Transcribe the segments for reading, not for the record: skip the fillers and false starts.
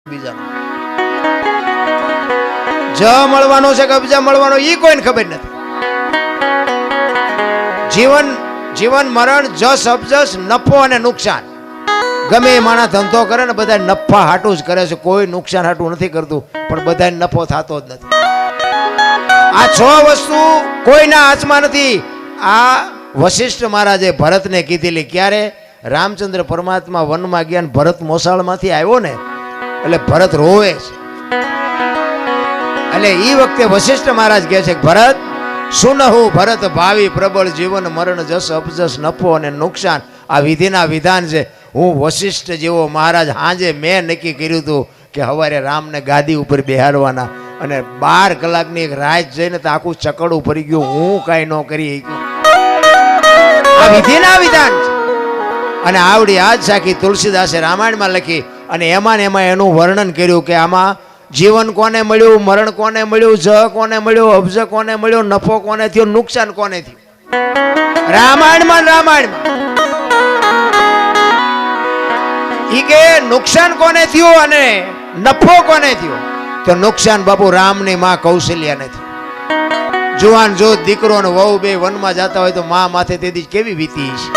બીજાનો જ મળવાનો છે કે અબજા મળવાનો એ કોઈને ખબર નથી. જીવન જીવન મરણ, જસ અબજસ, નફો અને નુકસાન. ગમે એ માણસ ધંધો કરે ને બધા નફા હાટું જ કરે છે, કોઈ નુકસાન હાટું નથી કરતું, પણ બધા નફો થતો જ નથી. આ છ વસ્તુ કોઈના હાથમાં નથી. આ વશિષ્ઠ મહારાજે ભરતને કીધેલી. ક્યારે? રામચંદ્ર પરમાત્મા વનમાં ગયા ને ભરત મોસાળમાંથી આવ્યો ને એટલે ભરત રોવે છે. એટલે એ વખતે વશિષ્ઠ મહારાજ કહે છે, ભરત સુનહુ ભરત ભાવિ પ્રબળ જીવન મરણ જસ અપજસ નફો અને નુકસાન આ વિધિના વિધાન છે. હું વશિષ્ઠ જેવો મહારાજ હાજે મેં નક્કી કર્યું હતું કે સવારે રામને ગાદી ઉપર બેહાડવાના, અને 12 કલાકની એક રાત જઈને તો આખું ચકડું ભરી ગયું. હું કાંઈ ન કરી શક્યો. આ વિધિના વિધાન છે. અને આવડી આજ સાખી તુલસીદાસે રામાયણમાં લખી, અને એમાં એનું વર્ણન કર્યું કે આમાં જીવન કોને મળ્યું, મરણ કોને મળ્યું, જ કોને મળ્યું, અબજ કોને મળ્યો, નફો કોને થયો, નુકસાન કોને થયું. રામાયણમાં ઈ કે નુકસાન કોને થયું અને નફો કોને થયો? તો નુકસાન બાપુ રામની માં કૌશલ્યાને થયું. જુવાન જો દીકરો ને વહુ બે વનમાં જતા હોય તો માં માથે તેથી કેવી વીતી છે.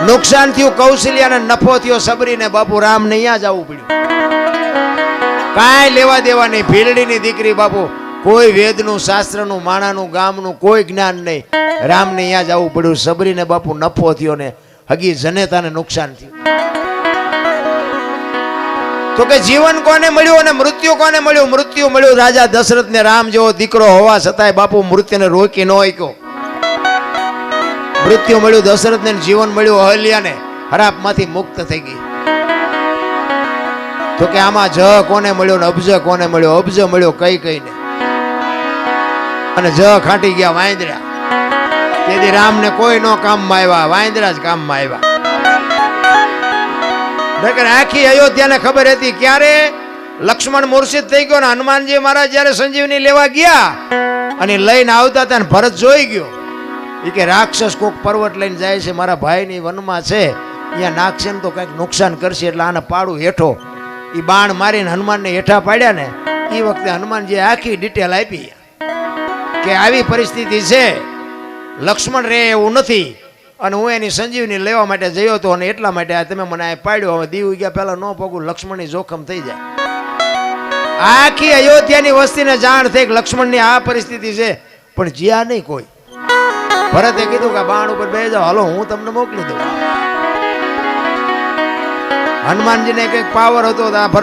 નુકસાન થયું કૌશલ્યાને, નફો થયો સબરીને. બાપુ રામ ને અહીંયા જવું પડ્યું. કાંઈ લેવા દેવા નહીં. ભીલડીની દીકરી બાપુ, કોઈ વેદનું, શાસ્ત્રનું, માણાનું, ગામનું કોઈ જ્ઞાન નહીં. રામને અહીંયા જવું પડ્યું. સબરીને બાપુ નફો થયો ને હગી જનેતાને નુકસાન થયું. તો કે જીવન કોને મળ્યું અને મૃત્યુ કોને મળ્યું? મૃત્યુ મળ્યું રાજા દશરથને. રામ જેવો દીકરો હોવા છતાંય બાપુ મૃત્યુને રોકી ન શક્યો. મૃત્યુ મળ્યું દશરથને, જીવન મળ્યું અહલ્યાને. હરાપમાંથી મુક્ત થઈ ગઈ. તો કે આમાં જ કોને મળ્યો ને અબજ કોને મળ્યો? અબજ મળ્યો કઈ કઈને, અને જ ખાટી ગયા વાંદરા. તેથી રામને કોઈ નો કામમાં આવ્યા, વાંદરા જ કામમાં આવ્યા. આખી અયોધ્યાને ખબર હતી. ક્યારે? લક્ષ્મણ મૂર્છિત થઈ ગયો ને હનુમાનજી મહારાજ જયારે સંજીવની લેવા ગયા અને લઈને આવતા હતા ને ભરત જોઈ ગયો. એ કે રાક્ષસ કોક પર્વત લઈને જાય છે, મારા ભાઈની વનમાં છે, અહીંયા નાખશે ને તો કંઈક નુકસાન કરશે, એટલે આને પાડું હેઠો. એ બાણ મારીને હનુમાનને હેઠા પાડ્યા ને એ વખતે હનુમાનજી આખી ડિટેલ આપી કે આવી પરિસ્થિતિ છે, લક્ષ્મણ રે એવું નથી, અને હું એની સંજીવની લેવા માટે જયો હતો, અને એટલા માટે આ તમે મને આ પાડ્યો. હવે દીવ ગયા પહેલા ન પગું, લક્ષ્મણની જોખમ થઈ જાય. આખી અયોધ્યાની વસ્તીને જાણ થઈ કે લક્ષ્મણની આ પરિસ્થિતિ છે, પણ જ્યાં નહીં કોઈ. ભરતે કીધું કે બાણ ઉપર બેસી જાઓ, હાલો હું તમને મોકલી દઉં. હનુમાનજીને કંઈક પાવર હતો. ભરત